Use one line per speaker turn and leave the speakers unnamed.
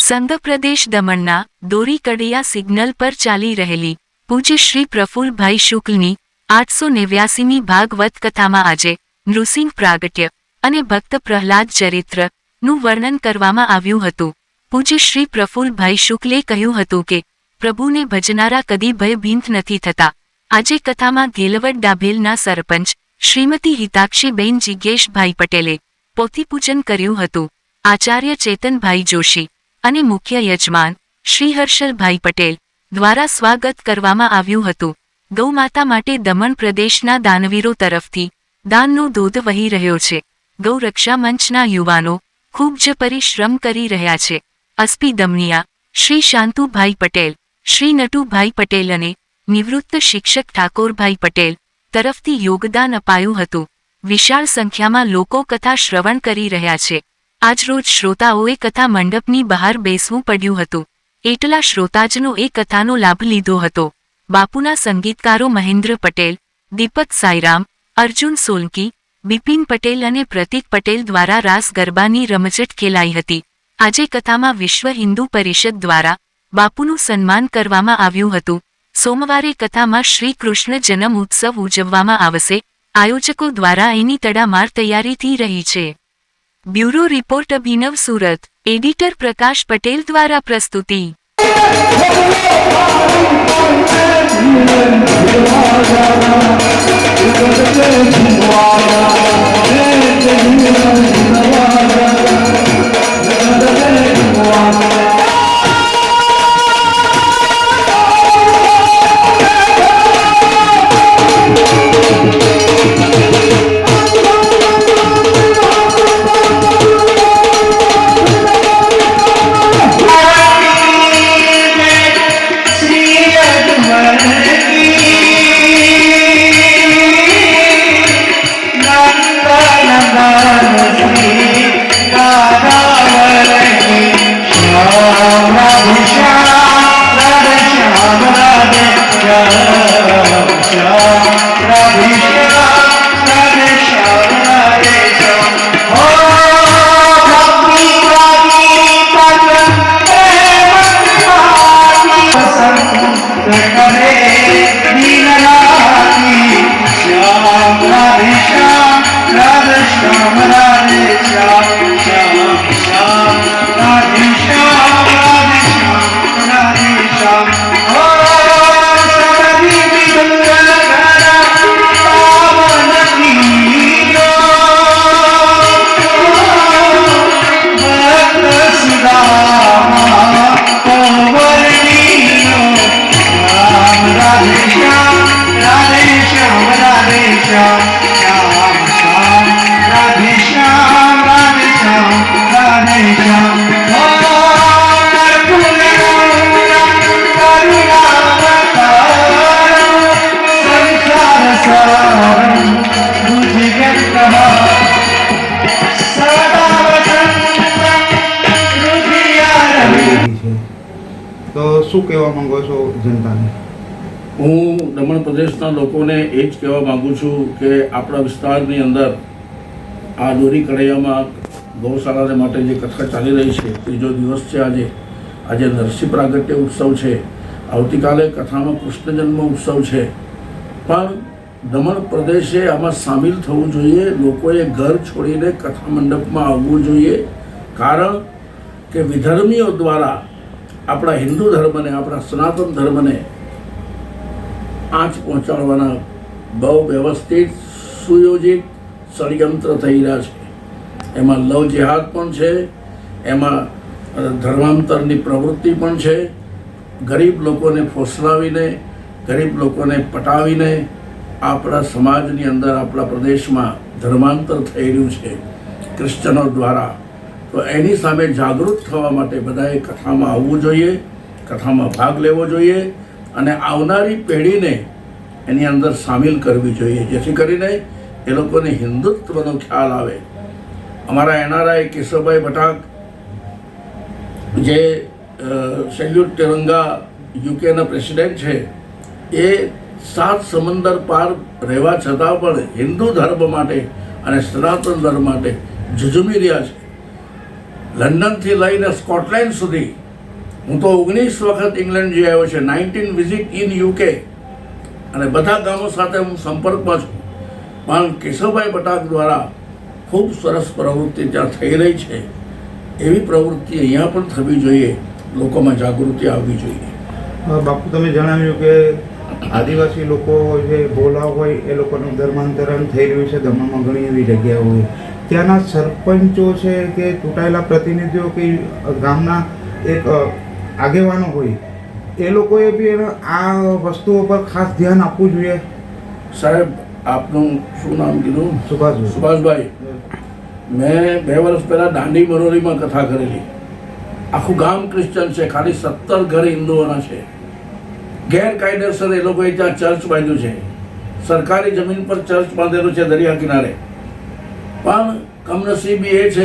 સંઘ પ્રદેશ દમણના દોરીકડિયા સિગ્નલ પર ચાલી રહેલી પૂજ્ય શ્રી પ્રફુલ્લભાઈ શુક્લની 889મી ભાગવત કથામાં આજે નૃસિંહ પ્રાગટ્ય અને ભક્ત પ્રહલાદ ચરિત્રનું વર્ણન કરવામાં આવ્યું હતું. પૂજ્ય શ્રી પ્રફુલ્લભાઈ શુક્લે કહ્યું હતું કે પ્રભુને ભજનારા કદી ભયભીત નથી થતા. આજે કથામાં ઘેલવડ ડાભેલના સરપંચ શ્રીમતી હિતાક્ષીબેન જિજ્ઞેશભાઈ પટેલે પોથીપૂજન કર્યું હતું. આચાર્ય ચેતનભાઈ જોશી અને મુખ્ય યજમાન શ્રી હર્ષલભાઈ પટેલ દ્વારા સ્વાગત કરવામાં આવ્યું હતું. ગૌમાતા માટે દમણ પ્રદેશના દાનવીરો તરફથી દાનનો ધોધ વહી રહ્યો છે. ગૌરક્ષા મંચના યુવાનો ખૂબ જ પરિશ્રમ કરી રહ્યા છે. અસ્પી દમણિયા શ્રી શાંતુભાઈ પટેલ, શ્રી નટુભાઈ પટેલ અને નિવૃત્ત શિક્ષક ઠાકોરભાઈ પટેલ તરફથી યોગદાન અપાયું હતું. વિશાળ સંખ્યામાં લોકો કથા શ્રવણ કરી રહ્યા છે. આજરોજ શ્રોતાઓએ કથા મંડપની બહાર બેસવું પડ્યું હતું. એટલા શ્રોતાજનો એ કથાનો લાભ લીધો હતો. બાપુના સંગીતકારો મહેન્દ્ર પટેલ, દીપક સાઈરામ, અર્જુન સોલંકી, બિપિન પટેલ અને પ્રતિક પટેલ દ્વારા રાસ ગરબાની રમઝટ ખેલાઈ હતી. આજે કથામાં વિશ્વ હિન્દુ પરિષદ દ્વારા બાપુનું સન્માન કરવામાં આવ્યું હતું. સોમવારે કથામાં શ્રી કૃષ્ણ જન્મ ઉત્સવ ઉજવવામાં આવશે. આયોજકો દ્વારા એની તડામાર તૈયારી થઈ રહી છે. બ્યુરો રિપોર્ટ અભિનવ સુરત. એડિટર પ્રકાશ પટેલ દ્વારા પ્રસ્તુતિ.
તો શું કહેવા માંગો છો જનતાને?
હું દમણ પ્રદેશના લોકોને એ જ કહેવા માગું છું કે આપણા વિસ્તારની અંદર આ દોરી કડિયામાં ગૌશાળાને માટે જે કથા ચાલી રહી છે, ત્રીજો દિવસ છે આજે નરસિંહ પ્રાગટ્ય ઉત્સવ છે. આવતીકાલે કથામાં કૃષ્ણ જન્મ ઉત્સવ છે. પણ દમણ પ્રદેશે આમાં સામેલ થવું જોઈએ. લોકોએ ઘર છોડીને કથા મંડપમાં આવવું જોઈએ. કારણ કે વિધર્મીઓ દ્વારા આપણા હિન્દુ ધર્મને, આપણા સનાતન ધર્મને આંચ પહોંચાડવાના બહુ વ્યવસ્થિત સુયોજિત ષડયંત્ર થઈ રહ્યા છે. એમાં લવ જેહાદ પણ છે, એમાં ધર્માંતરની પ્રવૃત્તિ પણ છે. ગરીબ લોકોને ફોસલાવીને, ગરીબ લોકોને પટાવીને આપણા સમાજની અંદર, આપણા પ્રદેશમાં ધર્માંતર થઈ રહ્યું છે ક્રિશ્ચનો દ્વારા. તો એની સામે જાગૃત થવા માટે બધાએ કથામાં આવવું જોઈએ, કથામાં ભાગ લેવો જોઈએ અને આવનારી પેઢીને એની અંદર સામેલ કરવી જોઈએ, જેથી કરીને એ લોકોને હિન્દુત્વનો ખ્યાલ આવે. અમારા એનઆરઆઈ કેશવભાઈ બટાક જે સેલ્યુટ તિરંગા યુકેના પ્રેસિડેન્ટ છે, એ 7 સમંદર પાર રહેવા છતાં પણ હિન્દુ ધર્મ માટે અને સનાતન ધર્મ માટે ઝઝૂમી રહ્યા છે. લંડનથી લઈને સ્કોટલેન્ડ સુધી હું તો 19 વખત ઇંગ્લેન્ડ જઈ આવ્યો છે, 19 વિઝિટ ઇન યુકે, અને બધા ગામો સાથે હું સંપર્કમાં છું. પણ કેશવભાઈ બટાક દ્વારા ખૂબ સરસ પ્રવૃત્તિ ત્યાં થઈ રહી છે. એવી પ્રવૃત્તિ અહીંયા પણ થવી જોઈએ, લોકોમાં જાગૃતિ આવવી જોઈએ.
બાપુ, તમે જણાવ્યું કે આદિવાસી લોકો જે ભોલા હોય એ લોકોનું ધર્માંતરણ થઈ રહ્યું છે ગામમાં ઘણી એવી જગ્યાઓ હોય. ત્યાંના સરપંચો છે કે ચૂંટાયેલા પ્રતિનિધિઓ કે ગામના એક આગેવાનો હોય, એ લોકોએ બી આ વસ્તુઓ પર ખાસ ધ્યાન આપવું જોઈએ.
સાહેબ, આપનું શું નામ કીધું?
સુભાષભાઈ.
સુભાષભાઈ, મેં 2 વર્ષ પહેલાં દાંડી બરોલીમાં કથા કરેલી. આખું ગામ ક્રિશ્ચન છે, ખાલી 17 ઘર હિન્દુઓના છે. ગેરકાયદેસર એ લોકોએ ત્યાં ચર્ચ બાંધ્યું છે, સરકારી જમીન પર ચર્ચ બાંધેલું છે દરિયા કિનારે. પણ કમનસીબી એ છે